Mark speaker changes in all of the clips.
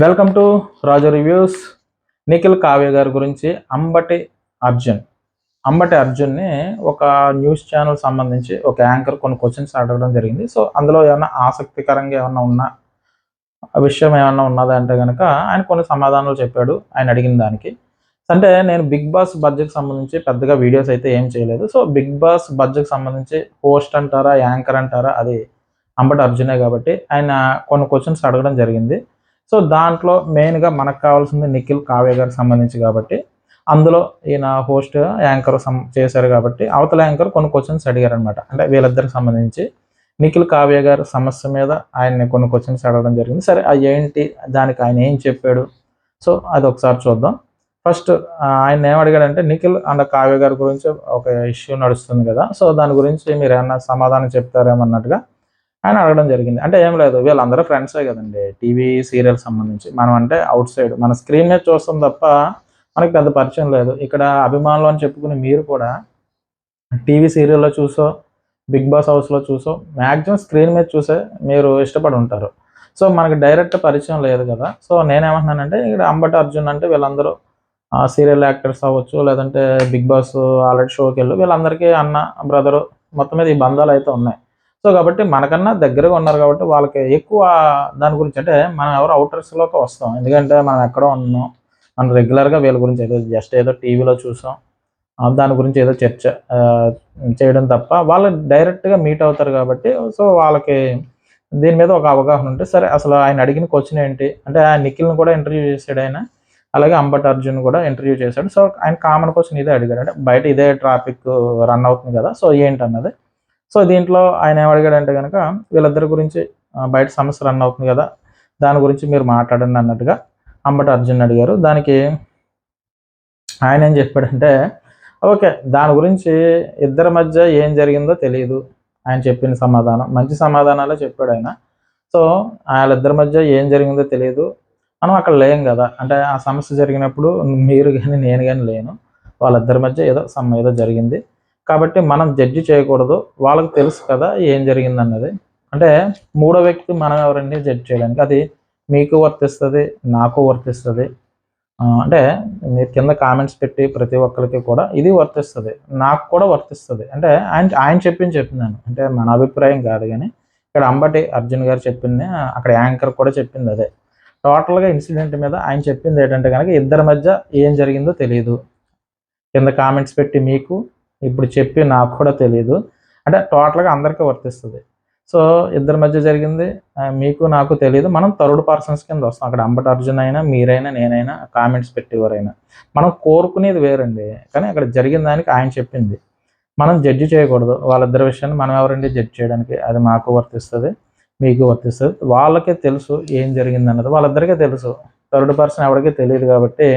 Speaker 1: Welcome to Raju reviews. Nikhil Kavya గారి గురించి అంబటి అర్జున్ని ఒక న్యూస్ ఛానల్ సంబంధించి ఒక యాంకర్ కొన్ని క్వశ్చన్స్ అడగడం జరిగింది. సో అందులో ఏమైనా ఆసక్తికరంగా ఏమన్నా ఉన్న విషయం ఏమన్నా ఉన్నదా అంటే కనుక ఆయన కొన్ని సమాధానాలు చెప్పాడు ఆయన అడిగిన దానికి. అంటే నేను బిగ్ బాస్ బడ్జెట్కి సంబంధించి పెద్దగా వీడియోస్ అయితే ఏం చేయలేదు. సో బిగ్ బాస్ బడ్జెట్కి సంబంధించి హోస్ట్ అంటారా, యాంకర్ అంటారా, అది అంబటి అర్జునే కాబట్టి ఆయన కొన్ని క్వశ్చన్స్ అడగడం జరిగింది. సో దాంట్లో మెయిన్గా మనకు కావాల్సింది నిఖిల్ కావ్య గారికి సంబంధించి కాబట్టి అందులో ఈయన హోస్ట్ యాంకర్ చేశారు కాబట్టి అవతల యాంకర్ కొన్ని క్వశ్చన్స్ అడిగారనమాట. అంటే వీళ్ళిద్దరికి సంబంధించి నిఖిల్ కావ్య గారి సమస్య మీద ఆయన్ని కొన్ని క్వశ్చన్స్ అడగడం జరిగింది. సరే అది ఏంటి, దానికి ఆయన ఏం చెప్పాడు, సో అది ఒకసారి చూద్దాం. ఫస్ట్ ఆయన ఏం అడిగాడంటే, నిఖిల్ అండ్ కావ్య గారి గురించి ఒక ఇష్యూ నడుస్తుంది కదా, సో దాని గురించి మీరు ఏమన్నా సమాధానం చెప్తారేమన్నట్టుగా ఆయన అడగడం జరిగింది. అంటే ఏం లేదు, వీళ్ళందరూ ఫ్రెండ్సే కదండి, టీవీ సీరియల్ సంబంధించి. మనం అంటే అవుట్ సైడ్ మన స్క్రీన్ మీద చూస్తాం తప్ప మనకి పెద్ద పరిచయం లేదు. ఇక్కడ అభిమానులు అని చెప్పుకుని మీరు కూడా టీవీ సీరియల్లో చూసో, బిగ్ బాస్ హౌస్లో చూసో, మ్యాక్సిమం స్క్రీన్ మీద చూసే మీరు ఇష్టపడి ఉంటారు. సో మనకి డైరెక్ట్ పరిచయం లేదు కదా. సో నేనేమంటున్నానంటే, ఇక్కడ అంబటి అర్జున్ అంటే వీళ్ళందరూ సీరియల్ యాక్టర్స్ అవ్వచ్చు, లేదంటే బిగ్ బాస్ ఆల్రెడీ షోకి వెళ్ళు, వీళ్ళందరికీ అన్న బ్రదరు మొత్తం మీద ఈ బంధాలు అయితే ఉన్నాయి. సో కాబట్టి మనకన్నా దగ్గరగా ఉన్నారు కాబట్టి వాళ్ళకి ఎక్కువ దాని గురించి, అంటే మనం ఎవరు అవుటర్స్లోకి వస్తాం, ఎందుకంటే మనం ఎక్కడో ఉన్నాం, మనం రెగ్యులర్గా వీళ్ళ గురించి ఏదో టీవీలో చూసాం, దాని గురించి ఏదో చర్చ చేయడం తప్ప వాళ్ళు డైరెక్ట్గా మీట్ అవుతారు కాబట్టి సో వాళ్ళకి దీని మీద ఒక అవగాహన ఉంటే సరే. అసలు ఆయన అడిగిన క్వశ్చన్ ఏంటి అంటే, ఆయన నిఖిల్ని కూడా ఇంటర్వ్యూ చేశాడు ఆయన, అలాగే అంబటి అర్జున్ కూడా ఇంటర్వ్యూ చేశాడు. సో ఆయన కామన్ క్వశ్చన్ ఇదే అడిగాడు, అంటే బయట ఇదే ట్రాఫిక్ రన్ అవుతుంది కదా, సో ఏంటన్నది. సో దీంట్లో ఆయన ఏమడిగాడంటే కనుక, వీళ్ళిద్దరి గురించి బయట సమస్య రన్ అవుతుంది కదా, దాని గురించి మీరు మాట్లాడండి అన్నట్టుగా అంబటి అర్జున్ అడిగారు. దానికి ఆయన ఏం చెప్పాడంటే, ఓకే దాని గురించి ఇద్దరి మధ్య ఏం జరిగిందో తెలియదు. ఆయన చెప్పిన సమాధానం మంచి సమాధానాలే చెప్పాడు ఆయన. సో వాళ్ళిద్దరి మధ్య ఏం జరిగిందో తెలియదు, మనం అక్కడ లేం కదా, అంటే ఆ సమస్య జరిగినప్పుడు మీరు కానీ నేను కానీ లేను, వాళ్ళిద్దరి మధ్య ఏదో జరిగింది కాబట్టి మనం జడ్జి చేయకూడదు, వాళ్ళకి తెలుసు కదా ఏం జరిగిందన్నది. అంటే మూడో వ్యక్తి మనం ఎవరండి జడ్జి చేయడానికి, అది మీకు వర్తిస్తుంది, నాకు వర్తిస్తుంది. అంటే మీరు కింద కామెంట్స్ పెట్టి ప్రతి ఒక్కరికి కూడా ఇది వర్తిస్తుంది, నాకు కూడా వర్తిస్తుంది. అంటే ఆయన చెప్తున్నాను, అంటే మన అభిప్రాయం కాదు, కానీ ఇక్కడ అంబటి అర్జున్ గారు చెప్పింది, అక్కడ యాంకర్ కూడా చెప్పింది అదే. టోటల్గా ఇన్సిడెంట్ మీద ఆయన చెప్పింది ఏంటంటే కనుక, ఇద్దరి మధ్య ఏం జరిగిందో తెలియదు, కింద కామెంట్స్ పెట్టి మీకు ఇప్పుడు చెప్పి నాకు కూడా తెలియదు, అంటే టోటల్గా అందరికీ వర్తిస్తుంది. సో ఇద్దరి మధ్య జరిగింది మీకు నాకు తెలియదు, మనం థర్డ్ పర్సన్స్ కింద వస్తాం. అక్కడ అంబటి అర్జున్ అయినా, మీరైనా, నేనైనా, కామెంట్స్ పెట్టేవారైనా మనం కోరుకునేది వేరండి, కానీ అక్కడ జరిగిన దానికి ఆయన చెప్పింది మనం జడ్జి చేయకూడదు. వాళ్ళిద్దరి విషయాన్ని మనం ఎవరండి జడ్జి చేయడానికి, అది మాకు వర్తిస్తుంది, మీకు వర్తిస్తుంది. వాళ్ళకే తెలుసు ఏం జరిగింది అన్నది, వాళ్ళిద్దరికీ తెలుసు, థర్డ్ పర్సన్ ఎవరికీ తెలియదు. కాబట్టి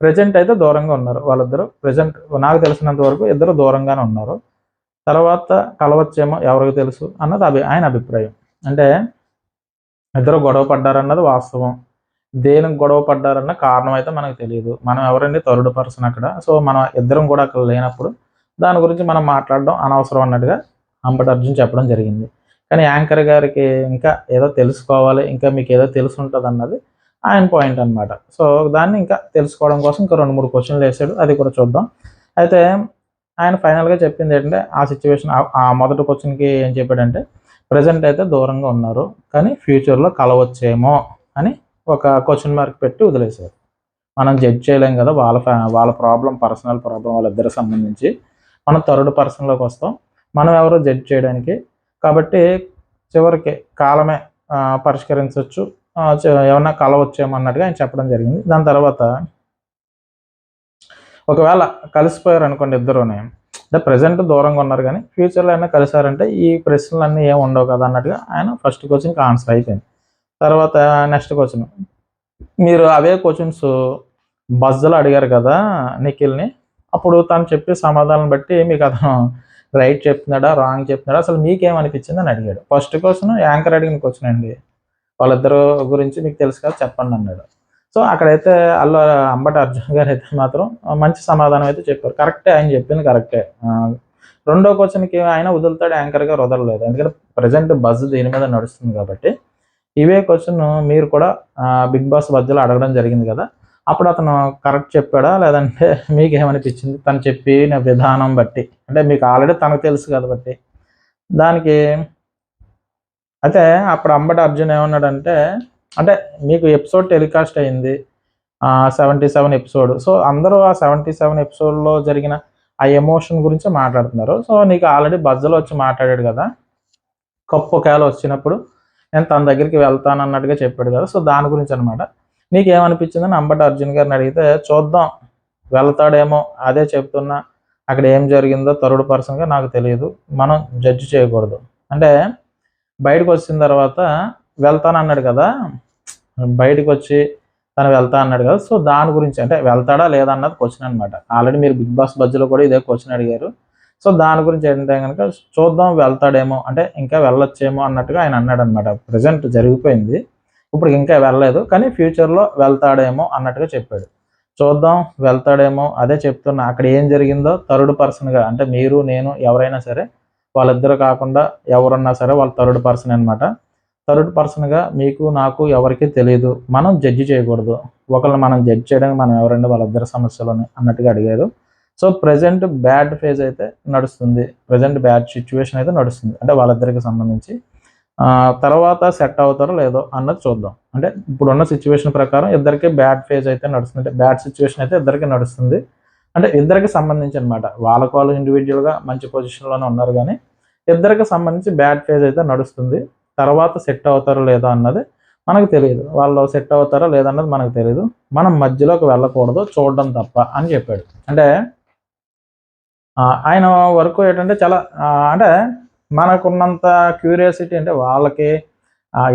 Speaker 1: ప్రజెంట్ అయితే దూరంగా ఉన్నారు వాళ్ళిద్దరు. ప్రజెంట్ నాకు తెలిసినంత వరకు ఇద్దరు దూరంగానే ఉన్నారు. తర్వాత కలవచ్చేమో ఎవరికి తెలుసు అన్నది ఆయన అభిప్రాయం. అంటే ఇద్దరు గొడవ పడ్డారన్నది వాస్తవం, దేనికి గొడవ పడ్డారన్న కారణం అయితే మనకు తెలియదు. మనం ఎవరండి థర్డ్ పర్సన్ అక్కడ. సో మనం ఇద్దరం కూడా అక్కడ లేనప్పుడు దాని గురించి మనం మాట్లాడడం అనవసరం అన్నట్టుగా అంబటి అర్జున్ చెప్పడం జరిగింది. కానీ యాంకర్ గారికి ఇంకా ఏదో తెలుసుకోవాలి, ఇంకా మీకు ఏదో తెలిసి ఉంటుంది అన్నది ఆయన పాయింట్ అనమాట. సో దాన్ని ఇంకా తెలుసుకోవడం కోసం ఇంకా 2-3 క్వశ్చన్లు వేసాడు, అది కూడా చూద్దాం. అయితే ఆయన ఫైనల్గా చెప్పింది ఏంటంటే, ఆ సిచ్యువేషన్ ఆ మొదటి క్వశ్చన్కి ఏం చెప్పాడంటే, ప్రజెంట్ అయితే దూరంగా ఉన్నారు కానీ ఫ్యూచర్లో కలవచ్చేమో అని ఒక క్వశ్చన్ మార్క్ పెట్టి వదిలేశారు. మనం జడ్జ్ చేయలేం కదా, వాళ్ళ ప్రాబ్లం, పర్సనల్ ప్రాబ్లం వాళ్ళిద్దరికి సంబంధించి. మనం థర్డ్ పర్సన్లోకి వస్తాం, మనం ఎవరో జడ్జ్ చేయడానికి. కాబట్టి చివరికి కాలమే పరిష్కరించవచ్చు, ఏమన్నా కలవచ్చేమో అన్నట్టుగా ఆయన చెప్పడం జరిగింది. దాని తర్వాత ఒకవేళ కలిసిపోయారు అనుకోండి ఇద్దరునే, అంటే ప్రజెంట్ దూరంగా ఉన్నారు కానీ ఫ్యూచర్లో అయినా కలిసారంటే ఈ ప్రశ్నలన్నీ ఏమి ఉండవు కదా అన్నట్టుగా ఆయన ఫస్ట్ క్వశ్చన్కి ఆన్సర్ అయిపోయింది. తర్వాత నెక్స్ట్ క్వశ్చన్, మీరు అవే క్వశ్చన్స్ బజ్జలో అడిగారు కదా నిఖిల్ని, అప్పుడు తను చెప్పే సమాధానం బట్టి మీకు అతను రైట్ చెప్తున్నాడా రాంగ్ చెప్తున్నాడా అసలు మీకేమనిపించింది అని అడిగాడు. ఫస్ట్ క్వశ్చన్ యాంకర్ అడిగిన క్వశ్చన్ అండి, వాళ్ళిద్దరు గురించి మీకు తెలుసు కదా చెప్పండి అన్నాడు. సో అక్కడైతే అంబటి అర్జున్ గారు అయితే మాత్రం మంచి సమాధానం అయితే చెప్పారు, కరెక్టే, ఆయన చెప్పింది కరెక్టే. రెండో క్వశ్చన్కి ఆయన వదులుతాడు, యాంకర్ గారు వదలలేదు, ఎందుకంటే ప్రజెంట్ బజ్ దీని మీద నడుస్తుంది కాబట్టి ఇవే క్వశ్చన్ మీరు కూడా బిగ్ బాస్ మధ్యలో అడగడం జరిగింది కదా, అప్పుడు అతను కరెక్ట్ చెప్పాడా లేదంటే మీకేమనిపించింది తను చెప్పిన విధానం బట్టి? అంటే మీకు ఆల్రెడీ తనకు తెలుసు కాబట్టి దానికి. అయితే అప్పుడు అంబటి అర్జున్ ఏమన్నాడంటే, అంటే మీకు ఎపిసోడ్ టెలికాస్ట్ అయింది 77 ఎపిసోడ్. సో అందరూ ఆ 77 ఎపిసోడ్లో జరిగిన ఆ ఎమోషన్ గురించి మాట్లాడుతున్నారు. సో నీకు ఆల్రెడీ బజ్జలో వచ్చి మాట్లాడాడు కదా, కప్పు ఒకవేళ వచ్చినప్పుడు నేను తన దగ్గరికి వెళ్తాను అన్నట్టుగా చెప్పాడు కదా, సో దాని గురించి అనమాట. నీకేమనిపించిందని అంబటి అర్జున్ గారిని అడిగితే, చూద్దాం వెళ్తాడేమో, అదే చెప్తున్నా, అక్కడ ఏం జరిగిందో థర్డ్ పర్సన్గా నాకు తెలియదు, మనం జడ్జి చేయకూడదు. అంటే బయటకు వచ్చిన తర్వాత వెళ్తానన్నాడు కదా, బయటకు వచ్చి తను వెళ్తా అన్నాడు కదా, సో దాని గురించి అంటే వెళ్తాడా లేదా అన్నది క్వశ్చన్ అనమాట. ఆల్రెడీ మీరు బిగ్ బాస్ బజ్జలో కూడా ఇదే క్వశ్చన్ అడిగారు. సో దాని గురించి ఏంటంటే కనుక చూద్దాం వెళ్తాడేమో, అంటే ఇంకా వెళ్ళొచ్చేమో అన్నట్టుగా ఆయన అన్నాడు అనమాట. ప్రజెంట్ జరిగిపోయింది, ఇప్పుడు ఇంకా వెళ్ళలేదు, కానీ ఫ్యూచర్లో వెళ్తాడేమో అన్నట్టుగా చెప్పాడు. చూద్దాం వెళ్తాడేమో, అదే చెప్తున్నా, అక్కడ ఏం జరిగిందో థర్డ్ పర్సన్గా, అంటే మీరు నేను ఎవరైనా సరే, వాళ్ళిద్దరు కాకుండా ఎవరున్నా సరే వాళ్ళు థర్డ్ పర్సన్ అనమాట. థర్డ్ పర్సన్గా మీకు నాకు ఎవరికి తెలియదు, మనం జడ్జి చేయకూడదు, ఒకళ్ళని మనం జడ్జి చేయడానికి మనం ఎవరండి వాళ్ళిద్దరి సమస్యలని అన్నట్టుగా అడిగారు. సో ప్రజెంట్ బ్యాడ్ ఫేజ్ అయితే నడుస్తుంది, ప్రజెంట్ బ్యాడ్ సిచ్యువేషన్ అయితే నడుస్తుంది, అంటే వాళ్ళిద్దరికి సంబంధించి. తర్వాత సెట్ అవుతారో లేదో అన్నది చూద్దాం. అంటే ఇప్పుడున్న సిచ్యువేషన్ ప్రకారం ఇద్దరికి బ్యాడ్ ఫేజ్ అయితే నడుస్తుంది, అంటే బ్యాడ్ సిచ్యువేషన్ అయితే ఇద్దరికి నడుస్తుంది. అంటే ఇద్దరికి సంబంధించి అనమాట, వాళ్ళకు వాళ్ళు ఇండివిజువల్గా మంచి పొజిషన్లోనే ఉన్నారు, కానీ ఇద్దరికి సంబంధించి బ్యాడ్ ఫేజ్ అయితే నడుస్తుంది. తర్వాత సెట్ అవుతారో లేదో అన్నది మనకు తెలియదు, వాళ్ళు సెట్ అవుతారో లేదన్నది మనకు తెలియదు, మనం మధ్యలోకి వెళ్ళకూడదు, చూడడం తప్ప అని చెప్పాడు. అంటే ఆయన వరకు ఏంటంటే చాలా అంటే మనకున్నంత క్యూరియాసిటీ, అంటే వాళ్ళకి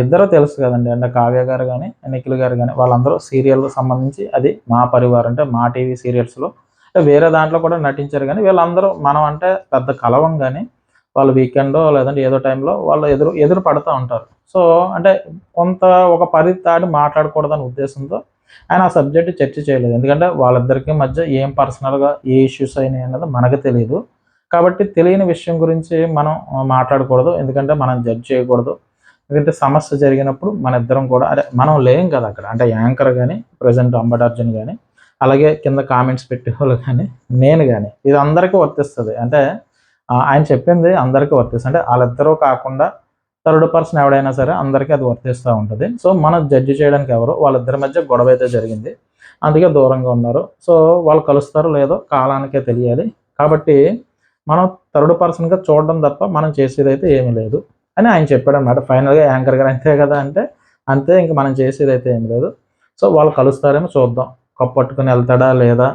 Speaker 1: ఇద్దరు తెలుసు కదండి, అంటే కావ్య గారు కానీ నిఖిల్ గారు కానీ వాళ్ళందరూ సీరియల్ సంబంధించి, అది మా పరివారం అంటే మా టీవీ సీరియల్స్లో, అంటే వేరే దాంట్లో కూడా నటించారు, కానీ వీళ్ళందరూ మనం అంటే పెద్ద కలవం, కానీ వాళ్ళు వీకెండో లేదంటే ఏదో టైంలో వాళ్ళు ఎదురు పడుతూ ఉంటారు. సో అంటే కొంత ఒక పరిధి దాటి మాట్లాడకూడదనే ఉద్దేశంతో ఆయన ఆ సబ్జెక్ట్ చర్చ చేయలేదు, ఎందుకంటే వాళ్ళిద్దరికి మధ్య ఏం పర్సనల్గా ఏ ఇష్యూస్ అయినాయి అన్నది మనకు తెలియదు, కాబట్టి తెలియని విషయం గురించి మనం మాట్లాడకూడదు, ఎందుకంటే మనం జడ్జ్ చేయకూడదు. ఎందుకంటే సమస్య జరిగినప్పుడు మన ఇద్దరం కూడా, అదే మనం లేం కదా అక్కడ, అంటే యాంకర్ కానీ ప్రజెంట్ అంబటి అర్జున్ కానీ అలాగే కింద కామెంట్స్ పెట్టేవాళ్ళు కానీ నేను కానీ, ఇది అందరికీ వర్తిస్తుంది. అంటే ఆయన చెప్పింది అందరికీ వర్తిస్తుంది, అంటే వాళ్ళిద్దరూ కాకుండా థర్డ్ పర్సన్ ఎవడైనా సరే అందరికీ అది వర్తిస్తూ ఉంటుంది. సో మనం జడ్జి చేయడానికి ఎవరు, వాళ్ళిద్దరి మధ్య గొడవ అయితే జరిగింది, అందుకే దూరంగా ఉన్నారు. సో వాళ్ళు కలుస్తారో లేదో కాలానికే తెలియాలి, కాబట్టి మనం థర్డ్ పర్సన్గా చూడడం తప్ప మనం చేసేది అయితే ఏమీ లేదు అని ఆయన చెప్పాడు అనమాట. ఫైనల్గా యాంకర్ గారు అంతే కదా అంటే అంతే, ఇంక మనం చేసేది అయితే ఏమి లేదు. సో వాళ్ళు కలుస్తారేమో చూద్దాం, కప్పట్టుకుని వెళ్తాడా లేదా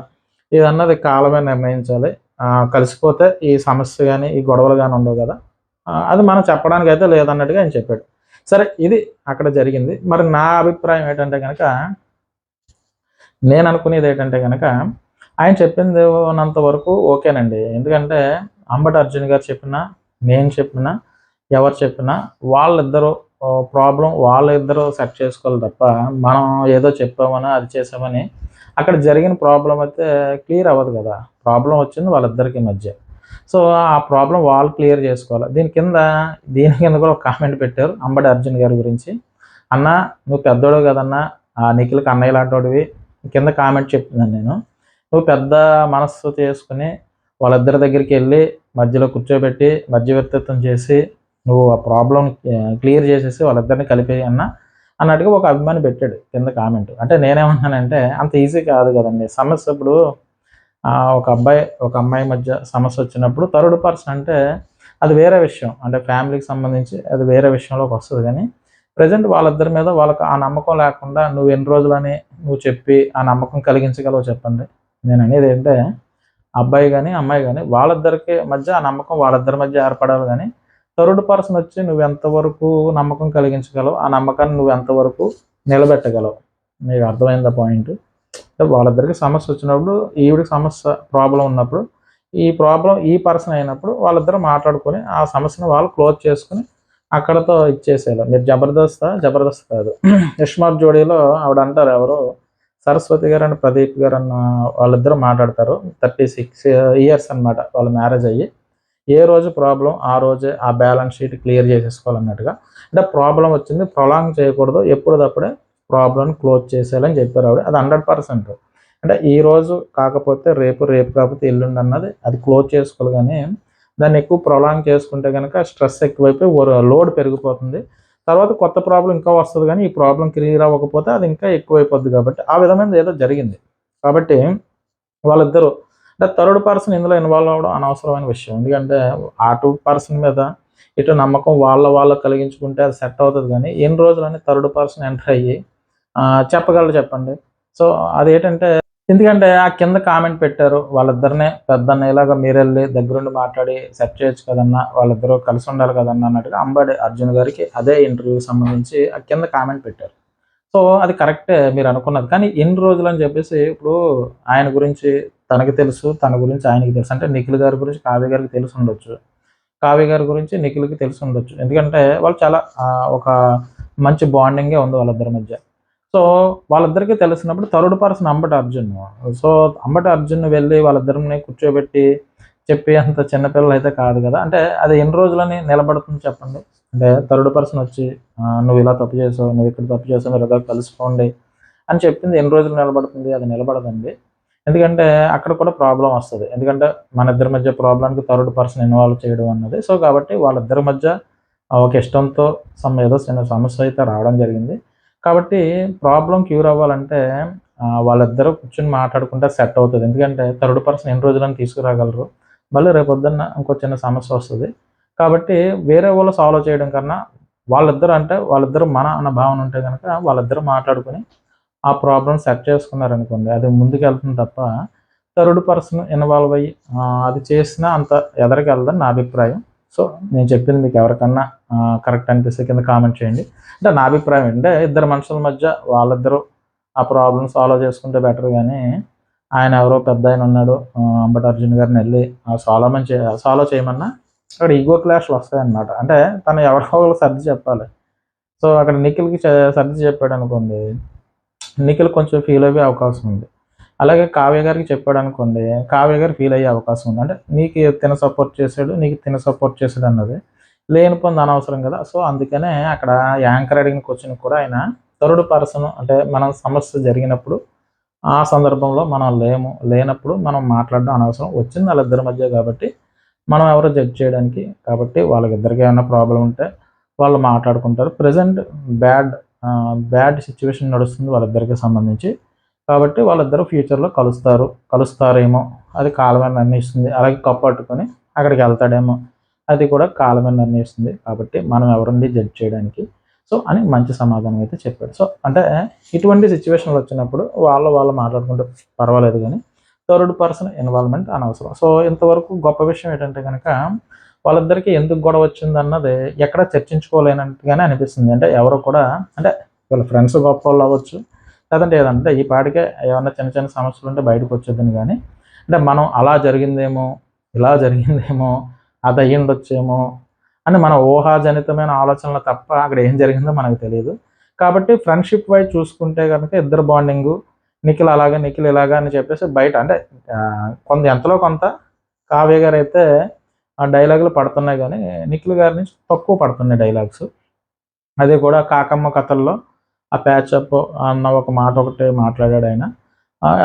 Speaker 1: ఇదన్నది కాలమే నిర్ణయించాలి. కలిసిపోతే ఈ సమస్య కానీ ఈ గొడవలు కానీ ఉండవు కదా, అది మనం చెప్పడానికి అయితే లేదన్నట్టుగా ఆయన చెప్పాడు. సరే ఇది అక్కడ జరిగింది. మరి నా అభిప్రాయం ఏంటంటే కనుక, నేను అనుకునేది ఏంటంటే కనుక, ఆయన చెప్పింది ఉన్నంత వరకు ఓకేనండి, ఎందుకంటే అంబటి అర్జున్ గారు చెప్పినా నేను చెప్పినా ఎవరు చెప్పినా వాళ్ళిద్దరూ ప్రాబ్లం వాళ్ళిద్దరూ సెట్ చేసుకోవాలి తప్ప, మనం ఏదో చెప్పామని అది చేసామని అక్కడ జరిగిన ప్రాబ్లం అయితే క్లియర్ అవ్వదు కదా. ప్రాబ్లం వచ్చింది వాళ్ళిద్దరికి మధ్య, సో ఆ ప్రాబ్లం వాళ్ళు క్లియర్ చేసుకోవాలి. దీని కింద కూడా ఒక కామెంట్ పెట్టారు అంబటి అర్జున్ గారి గురించి. అన్న నువ్వు పెద్దోడు కదన్నా, నిఖిల్కి అన్నయ్య లాంటోడివి, కింద కామెంట్ చెప్తున్నాను నేను, నువ్వు పెద్ద మనస్సు చేసుకుని వాళ్ళిద్దరి దగ్గరికి వెళ్ళి మధ్యలో కూర్చోబెట్టి మధ్యవర్తిత్వం చేసి నువ్వు ఆ ప్రాబ్లం క్లియర్ చేసేసి వాళ్ళిద్దరిని కలిపి అన్నట్టుగా ఒక అభిమాని పెట్టాడు కింద కామెంట్. అంటే నేనేమన్నానంటే అంత ఈజీ కాదు కదండి సమస్య. ఇప్పుడు ఒక అమ్మాయి మధ్య సమస్య వచ్చినప్పుడు థర్డ్ పర్సన్ అంటే అది వేరే విషయం, అంటే ఫ్యామిలీకి సంబంధించి అది వేరే విషయంలోకి వస్తుంది, కానీ ప్రజెంట్ వాళ్ళిద్దరి మీద వాళ్ళకి ఆ నమ్మకం లేకుండా నువ్వు ఎన్ని రోజులని నువ్వు చెప్పి ఆ నమ్మకం కలిగించగలవు చెప్పండి. నేను అనేది ఏంటంటే అబ్బాయి కానీ అమ్మాయి కానీ వాళ్ళిద్దరికి మధ్య ఆ నమ్మకం వాళ్ళిద్దరి మధ్య ఏర్పడాలి, కానీ థర్డ్ పర్సన్ వచ్చి నువ్వు ఎంతవరకు నమ్మకం కలిగించగలవు, ఆ నమ్మకాన్ని నువ్వు ఎంతవరకు నిలబెట్టగలవు. మీకు అర్థమైందా పాయింట్? వాళ్ళిద్దరికి సమస్య వచ్చినప్పుడు ఈవిడికి సమస్య ప్రాబ్లం ఉన్నప్పుడు ఈ పర్సన్ అయినప్పుడు వాళ్ళిద్దరూ మాట్లాడుకొని ఆ సమస్యను వాళ్ళు క్లోజ్ చేసుకుని అక్కడతో ఇచ్చేసేయాలి. మీరు జబర్దస్త్ కాదు ఇష్మార్ట్ జోడీలో ఆవిడ అంటారు, ఎవరు సరస్వతి గారు అండ్ ప్రదీప్ గారు అన్న వాళ్ళిద్దరూ మాట్లాడతారు. 36 years అనమాట వాళ్ళ మ్యారేజ్ అయ్యి. ఏ రోజు ప్రాబ్లం ఆ రోజే ఆ బ్యాలెన్స్ షీట్ క్లియర్ చేసేసుకోవాలన్నట్టుగా. అంటే ప్రాబ్లం వచ్చింది, ప్రొలాంగ్ చేయకూడదు, ఎప్పుడప్పుడే ప్రాబ్లమ్ని క్లోజ్ చేసేయాలని చెప్పారు ఆవిడ. అది 100%. అంటే ఈరోజు కాకపోతే రేపు, రేపు కాకపోతే ఎల్లుండి అన్నది అది క్లోజ్ చేసుకోవాలి. కానీ దాన్ని ఎక్కువ ప్రొలాంగ్ చేసుకుంటే కనుక స్ట్రెస్ ఎక్కువైపోయి లోడ్ పెరిగిపోతుంది. తర్వాత కొత్త ప్రాబ్లం ఇంకా వస్తుంది, కానీ ఈ ప్రాబ్లం క్లియర్ అవ్వకపోతే అది ఇంకా ఎక్కువైపోద్ది. కాబట్టి ఆ విధమైనది ఏదో జరిగింది. కాబట్టి వాళ్ళిద్దరూ అంటే థర్డ్ పర్సన్ ఇందులో ఇన్వాల్వ్ అవ్వడం అనవసరమైన విషయం. ఎందుకంటే ఆ 2 పర్సన్ మీద ఇటు నమ్మకం వాళ్ళకి కలిగించుకుంటే అది సెట్ అవుతుంది. కానీ ఎన్ని రోజులని థర్డ్ పర్సన్ ఎంటర్ అయ్యి చెప్పగలరు చెప్పండి. సో అదేంటంటే ఎందుకంటే ఆ కింద కామెంట్ పెట్టారు, వాళ్ళిద్దరినే పెద్దన్న ఇలాగ మీరెళ్ళి దగ్గరుండి మాట్లాడి సెట్ చేయొచ్చు కదన్నా, వాళ్ళిద్దరూ కలిసి ఉండాలి కదన్నా అన్నట్టుగా అంబటి అర్జున్ గారికి అదే ఇంటర్వ్యూకి సంబంధించి ఆ కింద కామెంట్ పెట్టారు. సో అది కరెక్టే మీరు అనుకున్నది. కానీ ఎన్ని రోజులని చెప్పేసి ఇప్పుడు ఆయన గురించి తనకి తెలుసు, తన గురించి ఆయనకి తెలుసు. అంటే నిఖిల్ గారి గురించి కావ్య గారికి తెలిసి ఉండొచ్చు, కావ్య గారి గురించి నిఖిల్‌కి తెలిసి ఉండొచ్చు. ఎందుకంటే వాళ్ళు చాలా ఒక మంచి బాండింగే ఉంది వాళ్ళిద్దరి మధ్య. సో వాళ్ళిద్దరికీ తెలిసినప్పుడు third person Ambati Arjun. So Ambati Arjun వెళ్ళి వాళ్ళిద్దరిని కూర్చోబెట్టి చెప్పే అంత చిన్న పిల్లలైతే కాదు కదా! అంటే అది ఎన్ని రోజులని నిలబడుతుంది చెప్పండి? అంటే థర్డ్ పర్సన్ వచ్చి నువ్వు ఇలా తప్పు చేసావు, నువ్వు ఇక్కడ తప్పు చేసావు, మీరిద్దరు కలిసిపోండి అని చెప్పింది ఎన్ని రోజులు నిలబడుతుంది? అది నిలబడదండి. ఎందుకంటే అక్కడ కూడా ప్రాబ్లమ్ వస్తది. ఎందుకంటే మన ఇద్దరి మధ్య ప్రాబ్లమ్‌కి థర్డ్ పర్సన్ ఇన్వాల్వ్ చేయడం అన్నది. సో కాబట్టి వాళ్ళిద్దరి మధ్య ఒక ఇష్టంతో ఏదో చిన్న సమస్య అయితే రావడం జరిగింది. కాబట్టి ప్రాబ్లమ్ క్యూర్ అవ్వాలంటే వాళ్ళిద్దరూ కూర్చొని మాట్లాడుకుంటే సెట్ అవుతది. ఎందుకంటే థర్డ్ పర్సన్ ఎన్ని రోజులని తీసుకురాగలరు? మళ్ళీ రేపొద్దున్న ఇంకో చిన్న సమస్య వస్తది. కాబట్టి వేరే వాళ్ళు సాల్వ్ చేయడం కన్నా వాళ్ళిద్దరు మన అన్న భావన ఉంటే గనక వాళ్ళిద్దరూ మాట్లాడుకొని ఆ ప్రాబ్లమ్ సెట్ చేసుకున్నారనుకోండి, అది ముందుకెళ్తుంది తప్ప థర్డ్ పర్సన్ ఇన్వాల్వ్ అయ్యి అది చేసినా అంత ఎదరికెళ్ళదని నా అభిప్రాయం. సో నేను చెప్పింది మీకు ఎవరికన్నా కరెక్ట్ అనిపిస్తే కింద కామెంట్ చేయండి. అంటే నా అభిప్రాయం ఏంటంటే ఇద్దరు మనుషుల మధ్య వాళ్ళిద్దరూ ఆ ప్రాబ్లమ్ సాల్వ్ చేసుకుంటే బెటర్. కానీ ఆయన ఎవరో పెద్దాయన ఉన్నాడు, అంబటి అర్జున్ గారిని వెళ్ళి సాల్వ్ చేయమన్నా అక్కడ ఈగో క్లాష్‌లు వస్తాయన్నమాట. అంటే తను ఎవరికో ఒకళ్ళకి సర్ది చెప్పాలి. సో అక్కడ నిఖిల్‌కి సర్ది చెప్పాడనుకోండి, నిఖిల్ కొంచెం ఫీల్ అయ్యే అవకాశం ఉంది. అలాగే కావ్య గారికి చెప్పాడనుకోండి, కావ్య గారు ఫీల్ అయ్యే అవకాశం ఉంది. అంటే నీకు తిన సపోర్ట్ చేసాడు, నీకు తిన సపోర్ట్ చేసాడు అన్నది లేనిపోనిది అనవసరం కదా! సో అందుకనే అక్కడ యాంకర్ అడిగిన క్వెషన్‌కి కూడా ఆయన థర్డ్ పర్సన్ అంటే మనం సమస్య జరిగినప్పుడు ఆ సందర్భంలో మనం లేనప్పుడు మనం మాట్లాడడం అనవసరం. వచ్చింది వాళ్ళిద్దరి మధ్య కాబట్టి మనం ఎవరో జడ్జ్ చేయడానికి. కాబట్టి వాళ్ళకిద్దరికి ఏమన్నా ప్రాబ్లమ్ ఉంటే వాళ్ళు మాట్లాడుకుంటారు. ప్రెజెంట్ బ్యాడ్ సిట్యుయేషన్ నడుస్తుంది వాళ్ళిద్దరికి సంబంధించి. కాబట్టి వాళ్ళిద్దరూ ఫ్యూచర్‌లో కలుస్తారేమో అది కాలమే నిర్ణయిస్తుంది. అలాగే కప్ పట్టుకొని అక్కడికి వెళ్తాడేమో అది కూడా కాలమే నిర్ణయిస్తుంది. కాబట్టి మనం ఎవరండి జడ్జ్ చేయడానికి? సో అని మంచి సమాధానం అయితే చెప్పాడు. సో అంటే ఇటువంటి సిట్యుయేషన్‌లు వచ్చినప్పుడు వాళ్ళు మాట్లాడుకుంటే పర్వాలేదు గానీ థర్డ్ పర్సన్ ఇన్వాల్వ్‌మెంట్ అనవసరం. సో ఇంతవరకు గొప్ప విషయం ఏంటంటే గనక వాళ్ళిద్దరికీ ఎందుకు గొడవ వచ్చిందన్నది ఎక్కడ చర్చించుకోలేనట్టుగానే అనిపిస్తుంది. అంటే ఎవరు కూడా అంటే వీళ్ళ ఫ్రెండ్స్ గొప్పోళ్ళు అవ్వచ్చు. లేదంటే ఏదంటే ఈ పాటికే ఏమన్నా చిన్న చిన్న సమస్యలుంటే బయటకు వచ్చేద్దని గానీ, అంటే మనం అలా జరిగిందేమో, ఇలా జరిగిందేమో, అది అయ్యుండొచ్చేమో అని మన ఊహాజనితమైన ఆలోచనలు తప్ప అక్కడ ఏం జరిగిందో మనకు తెలీదు. కాబట్టి ఫ్రెండ్‌షిప్ వైస్ చూసుకుంటే గనక ఇద్దరు బాండింగు నిఖిల్ ఇలాగా అని చెప్పేసి బయట అంటే ఎంతలో కొంత కావ్య గారైతే ఆ డైలాగులు పడుతున్నాయి గానీ, నిఖిల్ గారి నుంచి తక్కువ పడుతున్నాయి డైలాగ్స్. అది కూడా కాకమ్మ కథల్లో ఆ ప్యాచప్ అన్న ఒక మాట ఒకటి మాట్లాడాడాయన.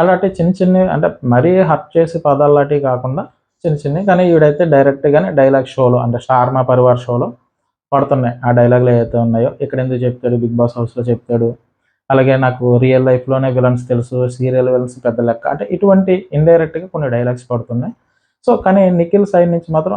Speaker 1: అలాంటి చిన్నవి అంటే మరీ హర్ట్ చేసే పదాల్లాంటివి కాకుండా చిన్నవి. కానీ ఈవిడైతే డైరెక్ట్‌గానే డైలాగ్ షోలో అంటే 'స్టార్ మా పరివార్' షోలో పడుతున్నాయి. ఆ డైలాగులు ఏవైతే ఉన్నాయో ఇక్కడెందుకు చెప్తాడు, 'బిగ్ బాస్' హౌస్‌లో చెప్తాడు. అలాగే నాకు రియల్ లైఫ్‌లోనే విలన్స్ తెలుసు, సీరియల్ విలన్స్ పెద్ద లెక్క. అంటే ఇటువంటి ఇండైరెక్ట్‌గా కొన్ని డైలాగ్స్ పడుతున్నాయి. సో కానీ నిఖిల్ సైడ్ నుంచి మాత్రం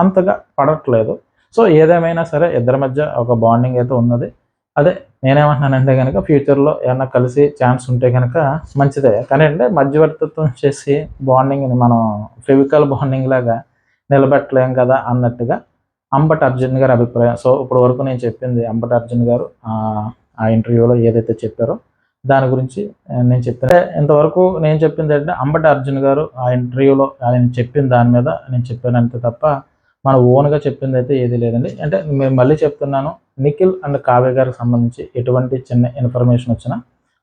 Speaker 1: అంతగా పడట్లేదు. సో ఏదేమైనా సరే ఇద్దరి మధ్య ఒక బాండింగ్ అయితే ఉన్నది. అదే నేనేమంటున్నానంటే గనక ఫ్యూచర్‌లో ఏమన్నా కలిసి ఛాన్స్ ఉంటే గనక మంచిదే. కానీ అంటే మధ్యవర్తిత్వం చేసి బాండింగ్‌ని మనం ఫెవికాల్ బాండింగ్ లాగా నిలబెట్టలేం కదా అన్నట్టుగా అంబటి అర్జున్ గారి అభిప్రాయం. సో ఇప్పటి వరకు నేను చెప్పింది అంబటి అర్జున్ గారు ఆ ఇంటర్వ్యూలో ఏదైతే చెప్పారో దాని గురించి నేను చెప్పాను. ఇంతవరకు నేను చెప్పిందేంటంటే అంబటి అర్జున్ గారు ఆ ఇంటర్వ్యూలో ఆయన చెప్పిన దాని మీద నేను చెప్పానంతే తప్ప మన ఓన్‌గా చెప్పిందైతే ఏదీ లేదండి. అంటే నేను మళ్ళీ చెప్తున్నాను, నిఖిల్ అండ్ కావ్య గారికి సంబంధించి ఎటువంటి చిన్న ఇన్ఫర్మేషన్ వచ్చినా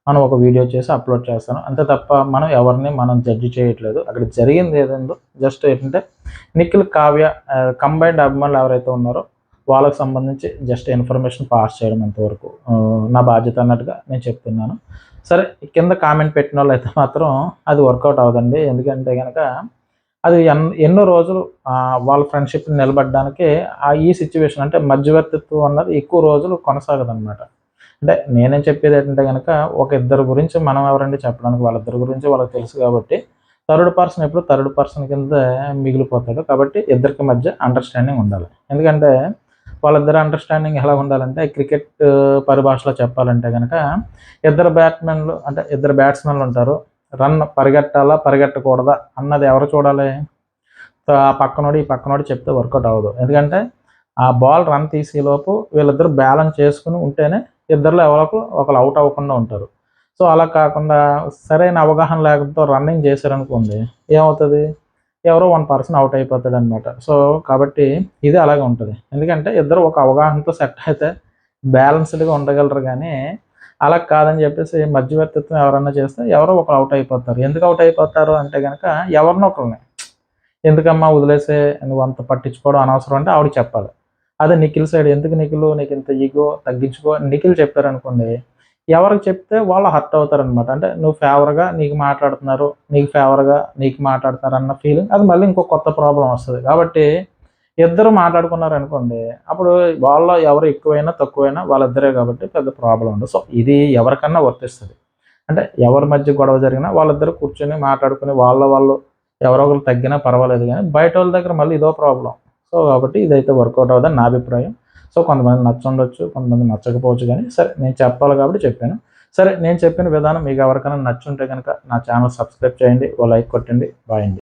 Speaker 1: మనం ఒక వీడియో చేసి అప్లోడ్ చేస్తాను. అంతే తప్ప మనం ఎవరిని జడ్జ్ చేయట్లేదు. అక్కడ జరిగింది ఏదుందో జస్ట్ ఏంటంటే నిఖిల్, కావ్య కంబైన్డ్ అభిమానులు ఎవరైతే ఉన్నారో వాళ్ళకి సంబంధించి జస్ట్ ఇన్ఫర్మేషన్ పాస్ చేయడం అంతవరకు నా బాధ్యత అన్నట్టుగా నేను చెప్తున్నాను. సరే కింద కామెంట్ పెట్టిన వాళ్ళైతే మాత్రం అది వర్కౌట్ అవ్వదండి. ఎందుకంటే గనక అది ఎన్నో రోజులు వాళ్ళ ఫ్రెండ్‌షిప్ నిలబడడానికి ఈ సిట్యుయేషన్ అంటే మధ్యవర్తిత్వం అన్నది ఎక్కువ రోజులు కొనసాగదనమాట. అంటే నేనేం చెప్పేదేంటంటే గనక ఒక ఇద్దరి గురించి మనం ఎవరండి చెప్పడానికి, వాళ్ళిద్దరి గురించి వాళ్ళకి తెలుసు కాబట్టి థర్డ్ పర్సన్ ఎప్పుడు థర్డ్ పర్సన్ కింద మిగిలిపోతాడు. కాబట్టి ఇద్దరికి మధ్య అండర్‌స్టాండింగ్ ఉండాలి. ఎందుకంటే వాళ్ళిద్దరి అండర్‌స్టాండింగ్ ఎలా ఉండాలంటే క్రికెట్ పరిభాషలో చెప్పాలంటే గనక ఇద్దరు బ్యాట్స్‌మెన్‌లు ఉంటారు. రన్ పరిగెట్టాలా? పరిగెట్టకూడదా? అన్నది ఎవరు చూడాలి? సో, ఆ పక్కనోడు, ఈ పక్కనోడు చెప్తే వర్కౌట్ అవ్వదు. ఎందుకంటే ఆ బాల్ రన్ తీసేలోపు వీళ్ళిద్దరూ బ్యాలెన్స్ చేసుకొని ఉంటేనే ఇద్దరిలో ఎవరో ఒకళ్ళు ఔట్ అవ్వకుండా ఉంటారు. సో, అలా కాకుండా సరైన అవగాహన లేకపోతే రన్నింగ్ చేశారనుకోండి ఏమవుతది? ఎవరో వన్ పర్సన్ ఔట్ అయిపోతాడనమాట. సో, కాబట్టి ఇది అలాగే ఉంటది. ఎందుకంటే ఇద్దరు ఒక అవగాహనతో సెట్ అయితే బ్యాలెన్స్‌డ్‌గా ఉండగలరు గానీ, అలా కాదని చెప్పేసి మధ్యవర్తిత్వం ఎవరన్నా చేస్తే ఎవరో ఒకరు ఔట్ అయిపోతారు. ఎందుకు ఔట్ అయిపోతారు అంటే గనక ఎవరినో ఒకళ్ళని ఎందుకమ్మా వదిలేసేయి నువ్వంత పట్టించుకోవడం అనవసరం అంటే ఆవిడకి చెప్పాలి. అదే నిఖిల్ సైడ్ ఎందుకు నిఖిలు నీకింత ఇగో తగ్గించుకో అని నిఖిల్ చెప్పారనుకోండి, ఎవరికి చెప్తే వాళ్ళు హర్ట్ అవుతారనమాట. అంటే నువ్వు ఫేవర్‌గా నీకు మాట్లాడుతున్నారు, నీకు మాట్లాడుతున్నారన్న ఫీలింగ్ అది మళ్ళీ ఇంకో కొత్త ప్రాబ్లమ్ వస్తది. కాబట్టి ఇద్దరు మాట్లాడుకున్నారనుకోండి, అప్పుడు వాళ్ళలో ఎవరు ఎక్కువైనా, తక్కువైనా వాళ్ళిద్దరే కాబట్టి పెద్ద ప్రాబ్లమ్ ఉండదు. సో, ఇది ఎవరికన్నా వర్తిస్తది. అంటే ఎవరి మధ్య గొడవ జరిగినా వాళ్ళిద్దరూ కూర్చొని మాట్లాడుకొని వాళ్ళు ఎవరో ఒకళ్ళు తగ్గినా పర్వాలేదు గానీ, బయటోళ్ళ దగ్గర మళ్ళీ ఇదో ప్రాబ్లమ్. సో, కాబట్టి ఇదైతే వర్కౌట్ అవ్వదని నా అభిప్రాయం. సో, కొంతమందికి నచ్చుండొచ్చు, కొంతమందికి నచ్చకపోవచ్చు గానీ, సరే నేను చెప్పాలి కాబట్టి చెప్పాను. సరే నేను చెప్పిన విధానం మీకు ఎవరికైనా నచ్చుంటే గనక నా ఛానల్ సబ్స్క్రైబ్ చేయండి. ఓ లైక్ కొట్టండి. బాయ్ అండి.